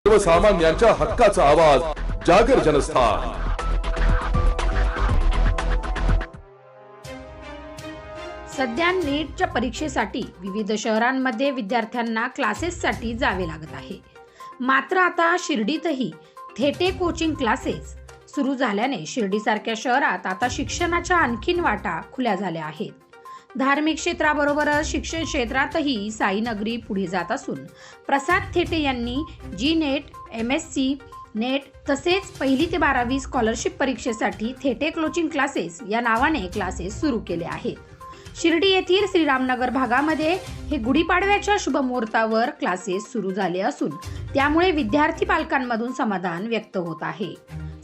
सर्वसामान्यांच्या हक्काचा आवाज जागर जनस्थान। सध्या नीटच्या परीक्षेसाठी विविध शहरांमध्ये विद्यार्थ्यांना क्लासेससाठी जावे लागत आहे। मात्र आता शिर्डीतही थेटे कोचिंग क्लासेस सुरू झाल्याने शिर्डीसारख्या शहरात आता शिक्षणाच्या आणखीन वाटा खुल्या झाल्या आहेत। धार्मिक क्षेत्राबरोबरच शिक्षण क्षेत्रातही साईनगरी पुढे जात असून प्रसाद थेटे यांनी जी नेट, MSc नेट तसेच 1ली ते 12वी स्कॉलरशिप परीक्षेसाठी थेटे कोचिंग क्लासेस या नावाने क्लासेस सुरू केले आहेत। शिर्डी येथील श्रीरामनगर भागामध्ये हे गुढीपाडव्याच्या शुभमुहूर्तावर क्लासेस सुरू झाले असून त्यामुळे विद्यार्थी पालकांमधून समाधान व्यक्त होत आहे।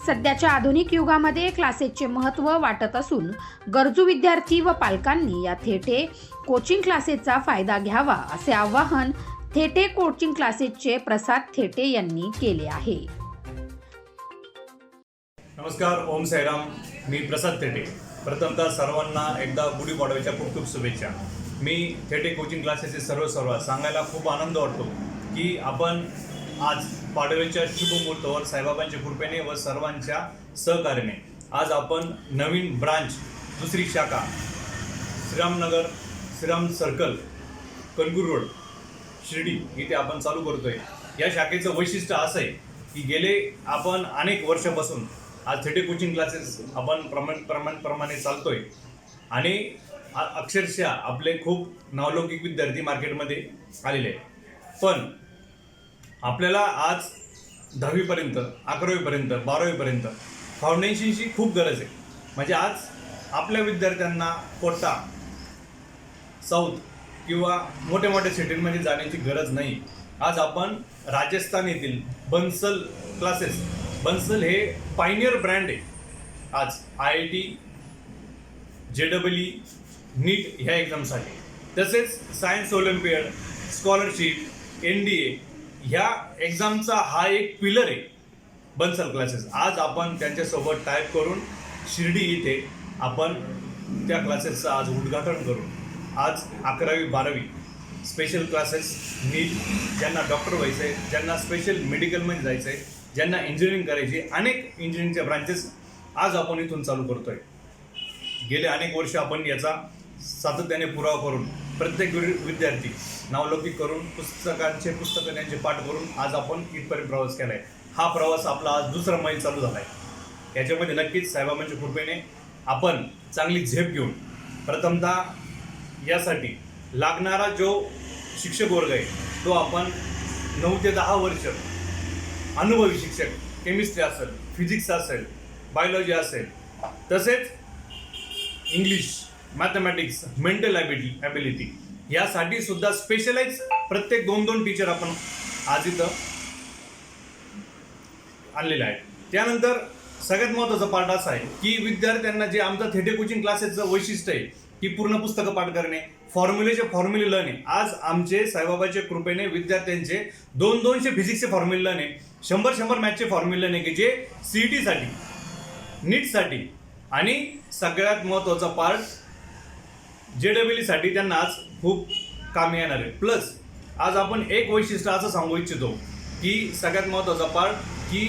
सध्याच्या आधुनिक युगामध्ये क्लासेसचे महत्त्व वाटत असून गरजू विद्यार्थी व पालकांनी या थेटे कोचिंग क्लासेसचा फायदा घ्यावा असे आवाहन थेटे कोचिंग क्लासेसचे प्रसाद थेटे यांनी केले आहे। नमस्कार, ओम साईराम। मी प्रसाद थेटे। प्रथमतः सर्वांना एकदा गुढीपाडव्याच्या खूप खूप शुभेच्छा। मी थेटे कोचिंग क्लासेसचे सर्व सांगायला खूप आनंद वाटतो की आपण आज पाडव्याच्या शुभमुहूर्तावर साईबाबांच्या कृपेने व सर्वांच्या सहकार्याने आज आपण नवीन ब्रांच, दुसरी शाखा श्रीरामनगर, श्रीराम सर्कल, कणगूर रोड, शिर्डी इथे आपण चालू करतोय। या शाखेचं वैशिष्ट्य असं आहे की गेले आपण अनेक वर्षापासून आज थेटे कोचिंग क्लासेस आपण प्रमाणे चालतोय आणि अक्षरशः आपले खूप नावलौकिक विद्यार्थी मार्केटमध्ये आलेले आहेत। पण आपल्याला आज 10वी पर्यंत, 11वी पर्यंत, 12वी पर्यंत फाउंडेशनची खूप गरज आहे। म्हणजे आज आपल्या विद्यार्थ्यांना कोटा, साऊथ किंवा मोठ्या मोठ्या सिटींमध्ये जाण्याची गरज नाही। आज आपण राजस्थान येथील बन्सल क्लासेस, बन्सल हे पायनियर ब्रँड आहे। आज IIT, JEE, नीट ह्या एक्झामसाठी, तसेच सायन्स ऑलिम्पियड, स्कॉलरशिप, NDA ह्या एक्झामचा हा एक पिलर आहे बन्सल क्लासेस। आज आपण त्यांच्यासोबत टाईप करून शिर्डी इथे आपण त्या क्लासेसचं आज उद्घाटन करून आज 11वी 12वी स्पेशल क्लासेस, नीट, ज्यांना डॉक्टर व्हायचं आहे, ज्यांना स्पेशल मेडिकलमध्ये जायचं आहे, ज्यांना इंजिनिअरिंग करायची, अनेक इंजिनिअरिंगच्या ब्रांचेस आज आपण इथून चालू करतोय। गेले अनेक वर्ष आपण याचा सातत्याने पुरावा करून प्रत्येक विद्यार्थी नावलौकिक करून पुस्तकं त्यांचे पाठ करून आज आपण इथपर्यंत प्रवास केला आहे। हा प्रवास आपला आज दुसरा मैल चालू झाला आहे। याच्यामध्ये नक्कीच साईबाबांच्या कृपेने आपण चांगली झेप घेऊन प्रथमतः यासाठी लागणारा जो शिक्षक वर्ग आहे तो आपण 9 ते 10 वर्ष अनुभवी शिक्षक, केमिस्ट्री असेल, फिजिक्स असेल, बायोलॉजी असेल, तसेच इंग्लिश, मॅथमॅटिक्स, मेंटल ॲबिलिटी यासाठी सुद्धा स्पेशलाइज प्रत्येक 2-2 टीचर आपण आज इथं आणलेले आहेत। त्यानंतर सगळ्यात महत्त्वाचा पार्ट असा आहे की विद्यार्थ्यांना जे आमचं थेटे कोचिंग क्लासेसचं वैशिष्ट्य आहे की पूर्ण पुस्तकं पाठ करणे, फॉर्म्युले लर्निंग। आज आमचे साईबाबाच्या कृपेने विद्यार्थ्यांचे 200 फिजिक्सचे फॉर्म्युले लर्निंग, 100 मॅथचे फॉर्म्युले लर्निंग की जे CET साठी, नीटसाठी आणि सगळ्यात महत्त्वाचा पार्ट JEE साठी त्यांना आज खूप कामी येणार आहे। प्लस आज आपण एक वैशिष्ट्य असं सांगू इच्छितो की सगळ्यात महत्त्वाचा पार्ट की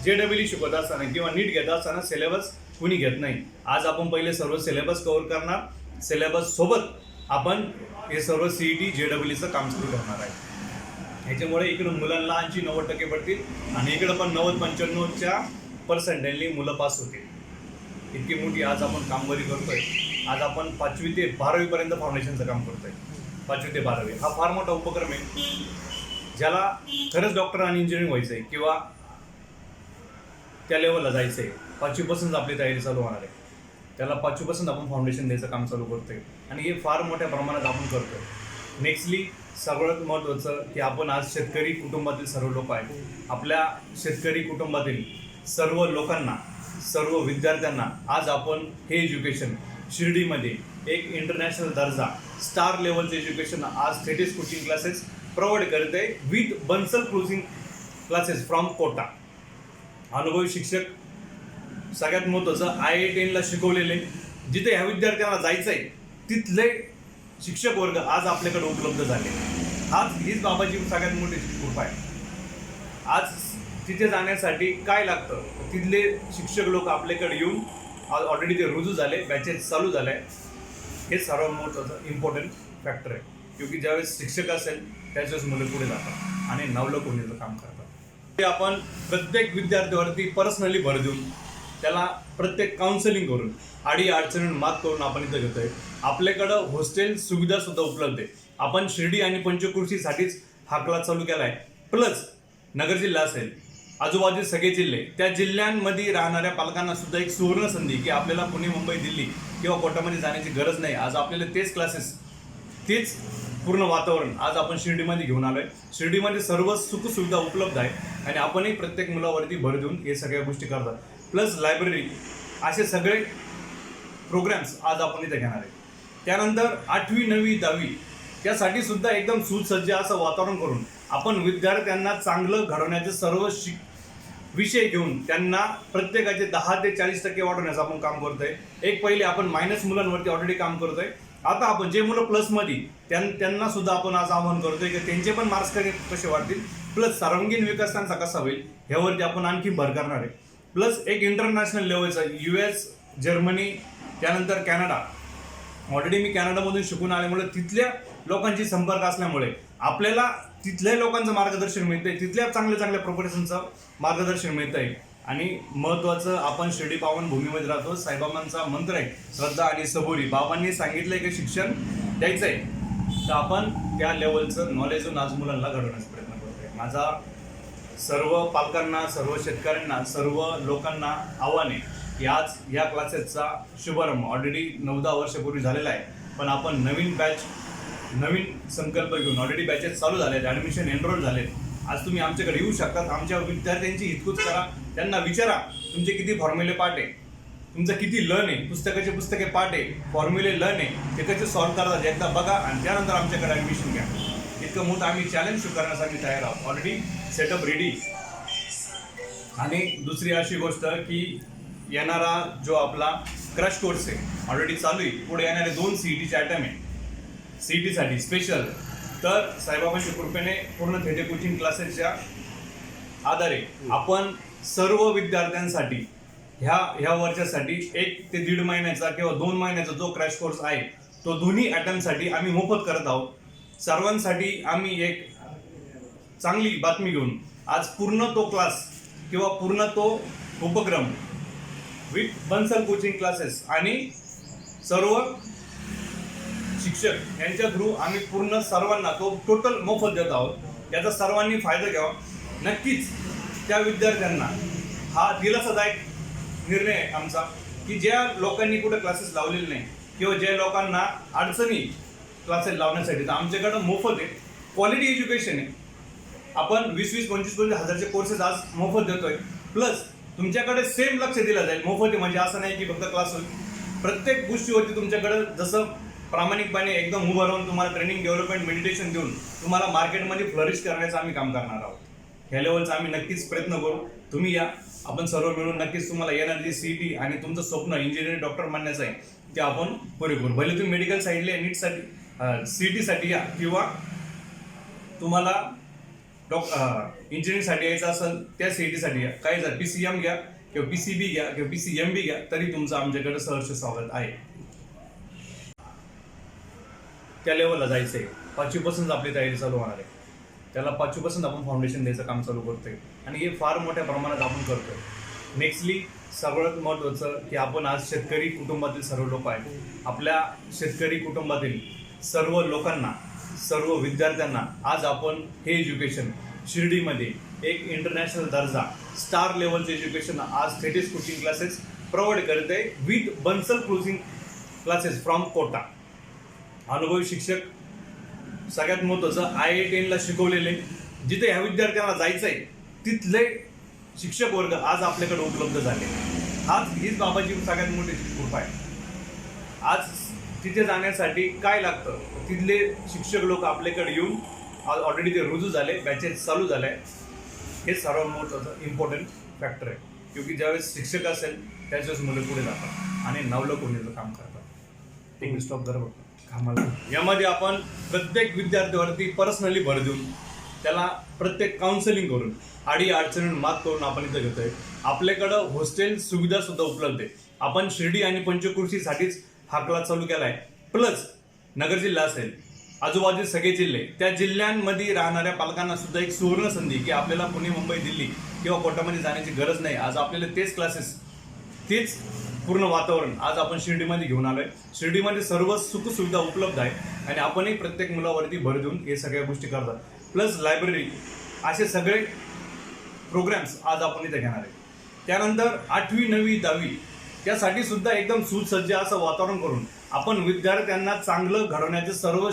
JEE शिकवत असताना किंवा नीट घेत असताना सिलेबस कुणी घेत नाही। आज आपण पहिले सर्व सिलेबस कव्हर करणार, सिलेबस सोबत आपण हे सर्व CET, JEEचं काम सुरू करणार आहे। ह्याच्यामुळे इकडं मुलांना 80-90% पडतील आणि इकडं पण 90-95च्या पर्सेंटेजनी मुलं पास होतील। इतकी मोठी आज आपण कामगिरी करतोय। आज आपण 5वी ते 12वी पर्यंत फाउंडेशनचं काम करतोय। 5वी ते 12वी हा फार मोठा उपक्रम आहे। ज्याला खरंच डॉक्टर आणि इंजिनिअरिंग व्हायचं आहे किंवा त्या लेवलला जायचं आहे, 5वीपासूनच आपली तयारी चालू होणार आहे। त्याला 5वीपासून आपण फाउंडेशन द्यायचं काम चालू करतोय आणि हे फार मोठ्या प्रमाणात आपण करतोय। नेक्स्टली सगळ्यात महत्त्वाचं की आपण आज शेतकरी कुटुंबातील सर्व लोक आहेत। आपल्या शेतकरी कुटुंबातील सर्व लोकांना, सर्व विद्यार्थ्यांना आज आपण हे एज्युकेशन शिर्डीमध्ये एक इंटरनॅशनल दर्जा, स्टार लेवलचं एज्युकेशन आज थेटे कोचिंग क्लासेस प्रोव्हाइड करत आहे with Bansal coaching classes from Kota. अनुभवी शिक्षक, सगळ्यात महत्त्वाचं IIT शिकवलेले, जिथे ह्या विद्यार्थ्यांना जायचं आहे तिथले शिक्षक वर्ग आज आपल्याकडे उपलब्ध झाले। हीच बाबाची सगळ्यात मोठी कृपा आहे। आज तिथे जाण्यासाठी काय लागतं, तिथले शिक्षक लोक आपल्याकडे येऊन ऑलरेडी ते रुजू झाले, बॅचेस चालू झाले. हे सर्वात महत्त्वाचं इम्पॉर्टंट फॅक्टर आहे. क्योंकि ज्यावेळेस शिक्षक असेल त्यावेळेस मुलं पुढे जातात आणि नवलक होण्याचं काम करतात. ते आपण प्रत्येक विद्यार्थ्यावरती पर्सनली भर देऊन त्याला प्रत्येक काउन्सिलिंग करून अडी अडचणींवर मात करून आपण इथं घेतोय. आपल्याकडं हॉस्टेल सुविधा सुद्धा उपलब्ध आहे. आपण शिर्डी आणि पंचक्रोशीसाठीच हा क्लास चालू केला आहे. प्लस नगर जिल्हा असेल, आजूबाजूचे सगळे जिल्हे, त्या जिल्ह्यांमध्ये राहणाऱ्या पालकांना सुद्धा एक सुवर्ण संधी की आपल्याला पुणे, मुंबई, दिल्ली किंवा कोटामध्ये जाण्याची गरज नाही. आज आपल्याला तेच क्लासेस, तेच पूर्ण वातावरण आज आपण शिर्डीमध्ये घेऊन आलोय. शिर्डीमध्ये सर्व सुखसुविधा उपलब्ध आहे आणि आपणही प्रत्येक मुलावरती भर देऊन हे सगळ्या गोष्टी करतात. प्लस लायब्ररी, असे सगळे प्रोग्राम्स आज आपण इथे घेणार आहे. त्यानंतर 8वी, 9वी, 10वी त्यासाठी सुद्धा एकदम सुसज्ज असं वातावरण करून आपण विद्यार्थ्यांना चांगलं घडवण्याचे सर्व विषय घेऊन त्यांना प्रत्येकाचे 10 ते 40% वाढवण्याचं आपण काम करतोय. एक पहिले आपण मायनस मुलांवरती ऑलरेडी काम करतोय. आता आपण जे मुलं प्लसमध्ये त्यांना सुद्धा आपण आज आवाहन करतोय की त्यांचे पण मार्क्स कसे वाढतील, प्लस सर्वांगीण विकास त्यांचा कसा होईल ह्यावरती आपण आणखी भर करणार आहे. प्लस एक इंटरनॅशनल लेवलचा US, जर्मनी, त्यानंतर कॅनडा. ऑलरेडी मी कॅनडामधून शिकून आल्यामुळे तिथल्या लोकांची संपर्क असल्यामुळे आपल्याला तिथल्या लोकांचं मार्गदर्शन मिळतंय, तिथल्या चांगल्या चांगल्या प्रोफेशनचं मार्गदर्शन मिळतंय. आणि महत्त्वाचं, आपण शिर्डी पावन भूमीमध्ये राहतो. साईबाबांचा मंत्र आहे श्रद्धा आणि सबुरी. बाबांनी सांगितलंय की शिक्षण द्यायचं आहे, तर आपण त्या लेवलचं नॉलेज आज मुलांना घडवण्याचा प्रयत्न करतोय. माझा सर्व पालकांना, सर्व शेतकऱ्यांना, सर्व लोकांना आव्हान आहे की आज या क्लासेसचा शुभारंभ ऑलरेडी 9-10 वर्षापूर्वी झालेला आहे. पण आपण नवीन बॅच, नवीन संकल्प घेऊन ऑलरेडी बॅचेस चालू झाले आहेत, ॲडमिशन एनरोल झालेत. आज तुम्ही आमच्याकडे येऊ शकतात. आमच्या विद्यार्थ्यांची हितकूच करा, त्यांना विचारा तुमचे किती फॉर्म्युले पाठ आहे, तुमचं किती लर्न आहे, पुस्तके पाठ आहे, फॉर्म्युले लर्न आहे, ते कसे सॉल्व्ह करतात एकदा बघा आणि त्यानंतर आमच्याकडे ॲडमिशन घ्या. इतकं मोठं आम्ही चॅलेंज स्वीकारण्यासाठी तयार आहोत. Already setup ready. आणि दुसरी अशी गोष्ट की येणारा जो आपला क्रॅश कोर्स आहे ऑलरेडी चालू आहे. पुढे येणारे 2 CETचे आयटम आहे CETसाठी स्पेशल. तर साईबाबांच्या कृपेने पूर्ण थेटे कोचिंग क्लासेसच्या आधारे आपण सर्व विद्यार्थ्यांसाठी ह्या वर्षासाठी 1 ते 1.5 महिन्याचा किंवा 2 महिन्याचा जो क्रॅश कोर्स आहे तो दोन्ही आयटमसाठी आम्ही मोफत करत आहोत. सर्वांसाठी आम्ही एक चांगली बातमी घेऊन आज पूर्ण तो क्लास किंवा पूर्ण तो उपक्रम विथ बन्सल कोचिंग क्लासेस आणि सर्व शिक्षक यांच्या थ्रू आम्ही पूर्ण सर्वांना तो टोटल मोफत देत आहोत. याचा सर्वांनी फायदा घ्यावा. नक्कीच त्या विद्यार्थ्यांना हा दिलासादायक निर्णय आहे आमचा की ज्या लोकांनी कुठे क्लासेस लावलेले नाही किंवा ज्या लोकांना अडचणी क्लासेस लावण्यासाठी, तर आमच्याकडं मोफत आहे, क्वालिटी एज्युकेशन आहे. आपण 20-20, 25-25 हजारचे कोर्सेस आज मोफत देतोय. प्लस तुमच्याकडे सेम लक्ष दिलं जाईल. मोफत आहे म्हणजे असं नाही की फक्त क्लास होईल. प्रत्येक गोष्टीवरती तुमच्याकडे जसं प्रामाणिकपणे एकदम उभं राहून तुम्हाला ट्रेनिंग, डेव्हलपमेंट, मेडिटेशन देऊन तुम्हाला मार्केटमध्ये फ्लरिश करण्याचं आम्ही काम करणार आहोत. ह्या लेवलचा आम्ही नक्कीच प्रयत्न करू. तुम्ही या, आपण सर्व मिळून नक्कीच तुम्हाला येणारी CET आणि तुमचं स्वप्न इंजिनिअरिंग डॉक्टर बनण्याचं आहे ते आपण पुरे करू. भले तुम्ही मेडिकल साईडला नीटसाठी CETसाठी या किंवा तुम्हाला इंजिनिअरिंगसाठी यायचं असेल त्या CETसाठी या. काही जर PCM घ्या किंवा PCB घ्या किंवा PCMB घ्या तरी तुमचं आमच्याकडे सहर्ष स्वागत आहे. त्या लेवलला जायचं आहे. 5वीपासूनच आपली तयारी चालू होणार आहे. त्याला 5वीपासून आपण फाउंडेशन द्यायचं काम चालू करतोय आणि हे फार मोठ्या प्रमाणात आपण करतोय. नेक्स्टली सर्वात महत्त्वाचं की आपण आज शेतकरी कुटुंबातील सर्व लोक आहेत. आपल्या शेतकरी कुटुंबातील सर्व लोकांना, सर्व विद्यार्थ्यांना आज आपण हे एज्युकेशन शिर्डीमध्ये एक इंटरनॅशनल दर्जा, स्टार लेवलचे एज्युकेशन आज थेटेस कोचिंग क्लासेस प्रोव्हाइड करत आहे with Bansal coaching classes from Kota. अनुभवी शिक्षक, सगळ्यात महत्त्वाचं IITN ला शिकवलेले, जिथे ह्या विद्यार्थ्यांना जायचं आहे तिथले शिक्षक वर्ग आज आपल्याकडे उपलब्ध झाले. हीच बाबाची सगळ्यात मोठी कृपा आहे. आज तिथे जाण्यासाठी काय लागतं, तिथले शिक्षक लोक आपल्याकडे येऊन ऑलरेडी ते रुजू झाले, बॅचेस चालू झाले. हे सर्वात महत्त्वाचं इम्पॉर्टंट फॅक्टर आहे. क्योंकि ज्यावेळेस शिक्षक असेल त्यावेळेस मुलं पुढे जातात आणि नवलक होण्याचं काम करतात. एक स्टॉप जर यामध्ये आपण प्रत्येक विद्यार्थ्यावरती पर्सनली भर देऊन त्याला प्रत्येक काउन्सिलिंग करून अडी अडचणींवर मात करून आपण इथं घेतोय. आपल्याकडं हॉस्टेल सुविधा सुद्धा उपलब्ध आहे. आपण शिर्डी आणि पंचक्रोशीसाठीच हा क्लास चालू केला आहे. प्लस नगर जिल्हा असेल, आजूबाजूचे सगळे जिल्हे, त्या जिल्ह्यांमध्ये राहणाऱ्या पालकांना सुद्धा एक सुवर्ण संधी की आपल्याला पुणे, मुंबई, दिल्ली किंवा कोर्टामध्ये जाण्याची गरज नाही. आज आपल्याला तेच क्लासेस, तेच पूर्ण वातावरण आज आपण शिर्डीमध्ये घेऊन आलोय. शिर्डीमध्ये सर्व सुखसुविधा उपलब्ध आहे आणि आपणही प्रत्येक मुलावरती भर देऊन हे सगळ्या गोष्टी करतात. प्लस लायब्ररी, असे सगळे प्रोग्राम्स आज आपण इथे घेणार आहे. त्यानंतर 8वी, 9वी, 10वी त्यासाठी सुद्धा एकदम सुसज्ज असं वातावरण करून आपण विद्यार्थ्यांना चांगलं घडवण्याचे सर्व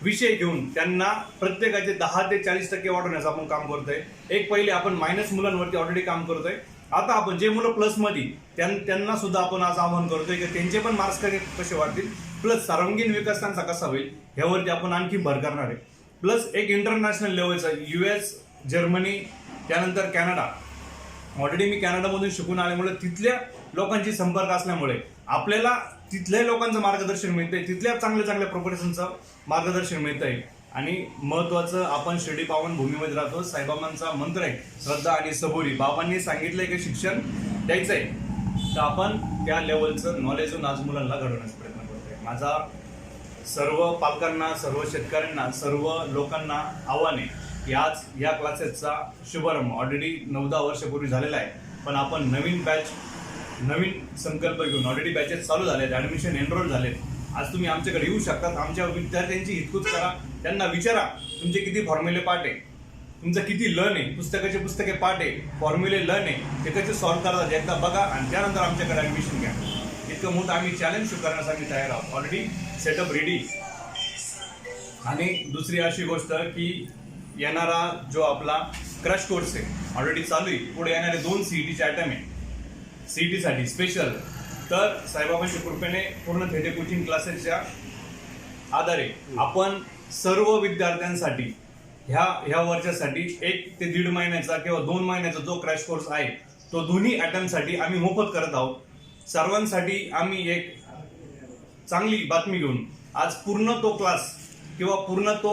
विषय घेऊन त्यांना प्रत्येकाचे 10 ते 40% वाढवण्याचं आपण काम करतोय. एक पहिले आपण मायनस मुलांवरती ऑलरेडी काम करतोय. आता आपण जे मुलं प्लसमध्ये त्यांना सुद्धा आपण आज आवाहन करतोय की त्यांचे पण मार्क्स कसे वाढतील, प्लस सर्वांगीण विकास त्यांचा कसा होईल ह्यावरती आपण आणखी भर करणार आहे. प्लस एक इंटरनॅशनल लेवलचा US, जर्मनी, त्यानंतर कॅनडा. ऑलरेडी मी कॅनडामधून शिकून आल्यामुळे तिथल्या लोकांची संपर्क असल्यामुळे आपल्याला तिथल्या लोकांचं मार्गदर्शन मिळतंय, तिथल्या चांगल्या चांगल्या प्रोफेशनचं मार्गदर्शन मिळतंय. आणि महत्वाचं, आपण शिर्डी पावन भूमीमध्ये राहतो. साईबाबांचा मंत्र आहे श्रद्धा आणि सबुरी. बाबांनी सांगितलंय की शिक्षण द्यायचंय, तर आपण त्या लेवलचं नॉलेज आज मुलांना घडवण्याचा प्रयत्न करतोय. माझा सर्व पालकांना, सर्व शेतकऱ्यांना, सर्व लोकांना आव्हान आहे की आज या क्लासेसचा शुभारंभ ऑलरेडी 9-10 वर्षापूर्वी झालेला आहे. पण आपण नवीन बॅच, नवीन संकल्प घेऊन ऑलरेडी बॅचेस चालू झाले आहेत, ॲडमिशन एनरोल झालेत. आज तुम्ही आमच्याकडे येऊ शकतात. आमच्या विद्यार्थ्यांची हितकूच करा, त्यांना विचारा तुमचे किती फॉर्म्युले पाठ आहे, तुमचं किती लर्न आहे, पुस्तके पाठ आहे, फॉर्म्युले लर्न आहे, ते कसे सॉल्व्ह करतात एकदा बघा आणि त्यानंतर आमच्याकडे ॲडमिशन घ्या. इतकं मोठं आम्ही चॅलेंज स्वीकारण्यासाठी तयार आहोत. Already setup ready. आणि दुसरी अशी गोष्ट की येणारा जो आपला क्रॅश कोर्स आहे ऑलरेडी चालू आहे. पुढे येणारे 2 CETचे आयटम आहे CETसाठी स्पेशल. तर साईबाबांच्या कृपेने पूर्ण थेटे कोचिंग क्लासेसच्या आधारे आपण सर्व विद्यार्थ्यांसाठी ह्या वर्षासाठी 1 ते 1.5 महिन्याचा किंवा 2 महिन्याचा जो क्रॅश कोर्स आहे तो दोन्ही आयटमसाठी आम्ही मोफत करत आहोत. सर्वांसाठी आम्ही एक चांगली बातमी घेऊन आज पूर्ण तो क्लास किंवा पूर्ण तो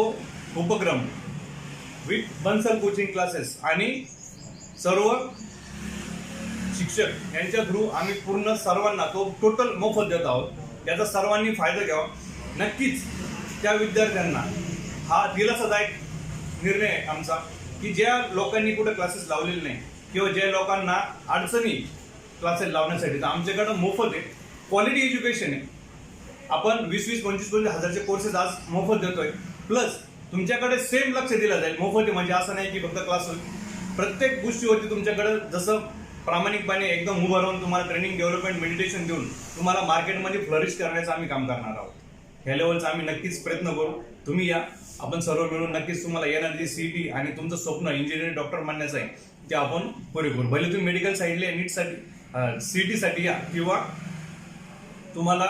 उपक्रम विथ बन्सल कोचिंग क्लासेस आणि सर्व शिक्षक यांच्या थ्रू आम्ही पूर्ण सर्वांना तो टोटल मोफत देत आहोत. त्याचा सर्वांनी फायदा घ्यावा. नक्कीच त्या विद्यार्थ्यांना हा दिलासादायक निर्णय आहे आमचा की ज्या लोकांनी कुठे क्लासेस लावलेले नाही किंवा ज्या लोकांना अडचणी क्लासेस लावण्यासाठी, तर आमच्याकडं मोफत आहे, क्वालिटी एज्युकेशन आहे. आपण 20-20, 25-25 हजारचे कोर्सेस आज मोफत देतोय. प्लस तुमच्याकडे सेम लक्ष दिलं जाईल. मोफत आहे म्हणजे असं नाही की फक्त क्लास होईल. प्रत्येक गोष्टीवरती तुमच्याकडे जसं प्रामाणिकपणे एकदम उभं राहून तुम्हाला ट्रेनिंग, डेव्हलपमेंट, मेडिटेशन देऊन तुम्हाला मार्केटमध्ये फ्लरिश करण्याचं आम्ही काम करणार आहोत. ह्या लेवलचा आम्ही नक्कीच प्रयत्न करू. तुम्ही या, आपण सर्व मिळून नक्कीच तुम्हाला येणारी CET आणि तुमचं स्वप्न इंजिनिअरिंग डॉक्टर बनण्याचं आहे ते आपण पुरे करू. भले तुम्ही मेडिकल साईडला नीटसाठी CETसाठी या किंवा तुम्हाला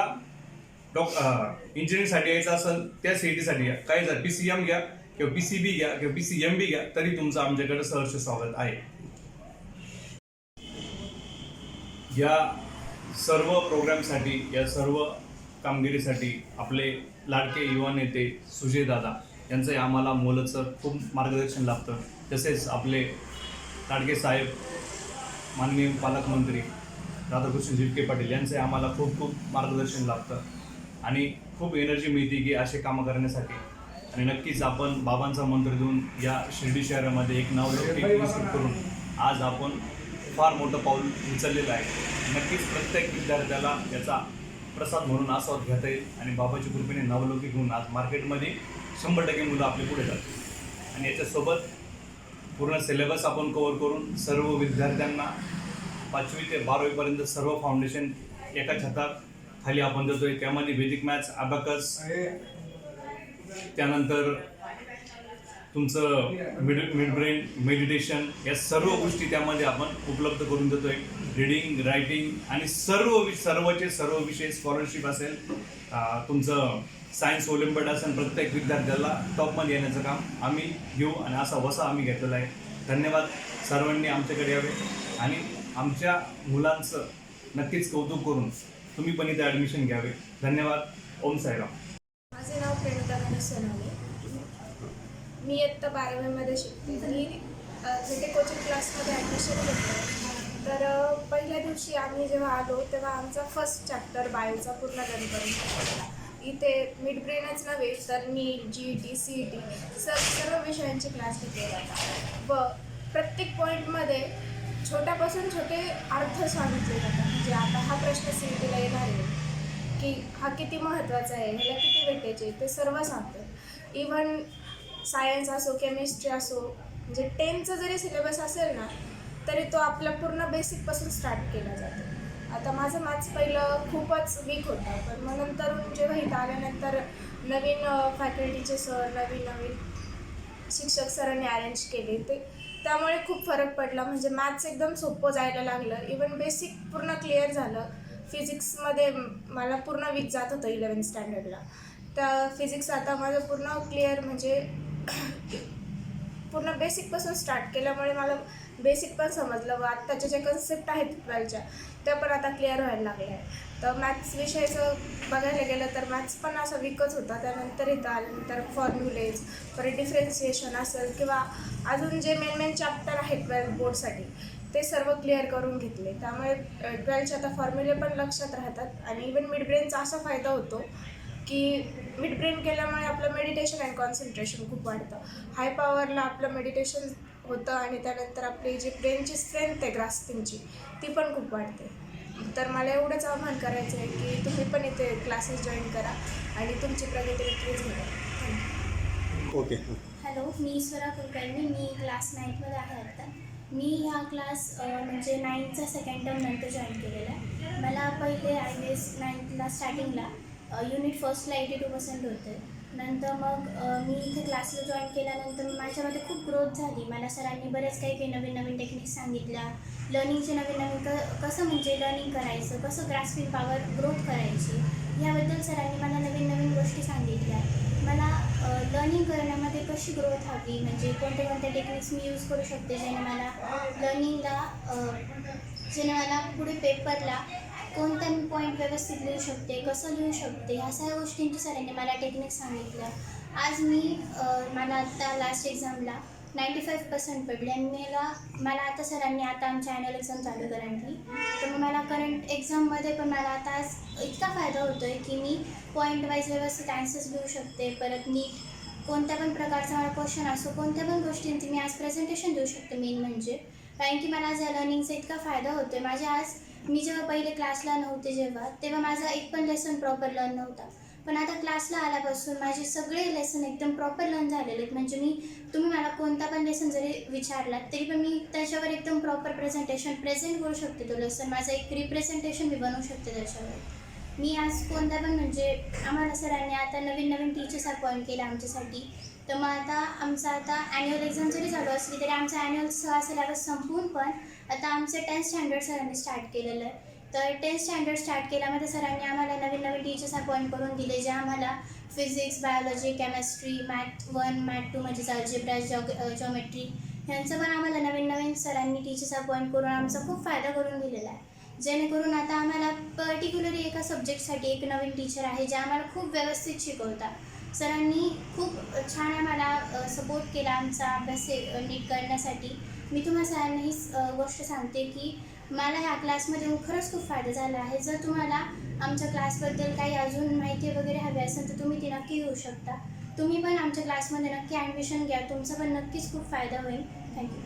इंजिनिअरिंगसाठी यायचं असेल त्या CETसाठी या. काही जर PCM घ्या किंवा PCB घ्या किंवा PCMB घ्या तरी तुमचं आमच्याकडे सहर्ष स्वागत आहे. या सर्व प्रोग्रामसाठी, या सर्व कामगिरीसाठी आपले लाडके युवा नेते सुजय दादा यांचंही आम्हाला मोलाचं खूप मार्गदर्शन लाभतं. तसेच आपले लाडके साहेब माननीय पालकमंत्री राधाकृष्ण जिटके पाटील यांचंही आम्हाला खूप खूप मार्गदर्शन लाभतं आणि खूप एनर्जी मिळते की असे कामं करण्यासाठी. आणि नक्कीच आपण बाबांचा मंत्र देऊन या शिर्डी शहरामध्ये एक नावलौकिक विकसित करून आज आपण फार मोठं पाऊल उचललेलं आहे. नक्कीच प्रत्येक विद्यार्थ्याला याचा प्रसाद म्हणून आस्वाद घेता येईल आणि बाबाच्या कृपेने नावलौकिक होऊन आज मार्केटमध्ये 100% मुलं आपले पुढे जातात. आणि याच्यासोबत पूर्ण सिलेबस आपण कव्हर करून सर्व विद्यार्थ्यांना 5वी ते 12वीपर्यंत सर्व फाउंडेशन एका छताखाली आपण देतोय. त्यामध्ये बेसिक मॅथ्स, अबॅकस, त्यानंतर तुमचं मिड ब्रेन, मेडिटेशन, या सर्व गोष्टी त्यामध्ये आपण उपलब्ध करून देतोय. रीडिंग, रायटिंग आणि सर्व विषय, स्कॉलरशिप असेल, तुमचं सायन्स ओलिम्पियाड असेल, प्रत्येक विद्यार्थ्याला टॉपमध्ये येण्याचं काम आम्ही घेऊ आणि असा वसा आम्ही घेतलेला आहे. धन्यवाद. सर्वांनी आमच्याकडे यावे आणि आमच्या मुलांचं नक्कीच कौतुक करून तुम्ही पण इथे ॲडमिशन घ्यावे. धन्यवाद. ओम साईराम. माझे नाव प्रेमिता गणेश सोनवणे. मी इयत्ता 12वीमध्ये शिकते. मी झेटे कोचिंग क्लासमध्ये ॲडमिशन घेतलं. तर पहिल्या दिवशी आम्ही जेव्हा आलो तेव्हा आमचा फर्स्ट चॅप्टर बायोचा पूर्ण रन करून टाकला. इथे मिड ब्रेनच नव्हे तर नीट, GET, CET सर्व विषयांचे क्लास घेतले जातात व प्रत्येक पॉईंटमध्ये छोट्यापासून छोटे अर्थ सांगितले जातात. म्हणजे आता हा प्रश्न CETला येणार आहे की हा किती महत्त्वाचा आहे, ह्याला किती वेटेज ते सर्व सांगतात. इवन सायन्स असो, केमिस्ट्री असो, म्हणजे 10चं जरी सिलेबस असेल ना तरी तो आपला पूर्ण बेसिकपासून स्टार्ट केला जातो. आता माझं मॅथ्स पहिलं खूपच वीक होता, पण मग नंतर जेव्हा इथं आल्यानंतर नवीन फॅकल्टीचे सर, नवीन शिक्षक सरांनी अरेंज केले त्यामुळे खूप फरक पडला. म्हणजे मॅथ्स एकदम सोपं जायला लागलं. इवन बेसिक पूर्ण क्लिअर झालं. फिजिक्समध्ये मला पूर्ण वीक जात होतं 11th स्टँडर्डला. तर फिजिक्स आता माझं पूर्ण क्लिअर, म्हणजे पूर्ण बेसिकपासून स्टार्ट केल्यामुळे मला बेसिक पण समजलं व आत्ताच्या ज्या कन्सेप्ट आहेत 12च्या त्या पण आता क्लिअर व्हायला लागल्या आहे. तर मॅथ्स विषयाचं बघायला गेलं तर मॅथ्स पण असा वीकच होता. त्यानंतर इथं आल्यानंतर फॉर्म्युलेज, परत डिफरन्सिएशन असेल किंवा अजून जे मेन चॅप्टर आहेत 12th बोर्डसाठी ते सर्व क्लिअर करून घेतले. त्यामुळे 12चे आता फॉर्म्युले पण लक्षात राहतात. आणि इवन मिड ब्रेनचा असा फायदा होतो की मिड ब्रेन केल्यामुळे आपलं मेडिटेशन अँड कॉन्सन्ट्रेशन खूप वाढतं. हाय पॉवरला आपलं मेडिटेशन होतं आणि त्यानंतर आपली जी ब्रेनची स्ट्रेंथ आहे ग्रास्पिंगची ती पण खूप वाढते. तर मला एवढंच आव्हान करायचं आहे की तुम्ही पण इथे क्लासेस जॉईन करा आणि तुमची प्रगती नक्कीच होईल. ओके. हॅलो, मी ईश्वरा कुलकर्णी. मी क्लास 9मध्ये आहे आता. मी हा क्लास म्हणजे 9चा सेकंड टर्म नंतर जॉईन केलेला आहे. मला पहिले IAS 9ला स्टार्टिंगला युनिट फर्स्टला 82% होते. नंतर मग मी इथे क्लासला जॉईन केल्यानंतर माझ्यामध्ये खूप ग्रोथ झाली. मला सरांनी बरेच काही नवीन टेक्निक्स सांगितल्या. लर्निंगचे नवीन कसं म्हणजे लर्निंग करायचं, कसं ग्रास्पिंग पॉवर ग्रोथ करायची, ह्याबद्दल सरांनी मला नवीन गोष्टी सांगितल्या. मला लर्निंग करण्यामध्ये कशी ग्रोथ हवी, म्हणजे कोणते टेक्निक्स मी यूज करू शकते जेणे मला पुढे पेपरला कोणता मी पॉईंट व्यवस्थित लिहू शकते, कसं लिहू शकते, ह्या सगळ्या गोष्टींची सरांनी मला टेक्निक्स सांगितल्या. आज मला आत्ता लास्ट एक्झामला 95% पडले आणि मला आता सरांनी आता आमच्या ॲन्युअल एक्झाम चालू करंटली, तर मग मला करंट एक्झाममध्ये पण मला आता आज इतका फायदा होतो आहे की मी पॉईंट वाईज व्यवस्थित ॲन्सर्स लिहू शकते. परत नीट कोणत्या पण प्रकारचा मला क्वेश्चन असो, कोणत्या पण गोष्टींची मी आज प्रेझेंटेशन देऊ शकते. मेन म्हणजे कारण की मला आज या लर्निंगचा इतका फायदा होतो आहे. मी जेव्हा पहिले क्लासला नव्हते तेव्हा माझा एक पण लेसन प्रॉपर लर्न नव्हता, पण आता क्लासला आल्यापासून माझे सगळे लेसन एकदम प्रॉपर लर्न झालेले आहेत. म्हणजे तुम्ही मला कोणता पण लेसन जरी विचारलात तरी पण मी त्याच्यावर एकदम प्रॉपर प्रेझेंट करू शकते. तो लेसन माझं एक रिप्रेझेंटेशन मी बनवू शकते त्याच्यावर. मी आज कोणता पण म्हणजे आम्हाला सरांनी आता नवीन टीचर्स अपॉइंट केले आमच्यासाठी. तर मग आता ॲन्युअल एक्झाम जरी चालू असली तरी आमचा ॲन्युअल 6 सिलेबस संपवून पण आता आमचं 10th स्टँडर्ड सरांनी स्टार्ट केलेलं आहे. तर 10th स्टँडर्ड स्टार्ट केल्यामध्ये सरांनी आम्हाला नवीन टीचर्स अपॉइंट करून दिले, जे आम्हाला physics, biology, chemistry, math 1, math 2 म्हणजे अल्जेब्रा, जॉमेट्री ह्यांचं पण आम्हाला नवीन सरांनी टीचर्स अपॉइंट करून आमचा खूप फायदा करून दिलेला आहे. जेणेकरून आता आम्हाला पर्टिक्युलरली एका सब्जेक्टसाठी एक नवीन टीचर आहे जे आम्हाला खूप व्यवस्थित शिकवतात. सरांनी खूप छान आम्हाला सपोर्ट केला आमचा अभ्यास नीट करण्यासाठी. मी तुम्हाला सरांना ही गोष्ट सांगते की मला ह्या क्लासमध्ये खरंच खूप फायदा झाला आहे. जर तुम्हाला आमच्या क्लासबद्दल काही अजून माहिती वगैरे हवी असेल तर तुम्ही ती नक्की घेऊ शकता. तुम्ही पण आमच्या क्लासमध्ये नक्की ॲडमिशन घ्या, तुमचा पण नक्कीच खूप फायदा होईल. थँक्यू.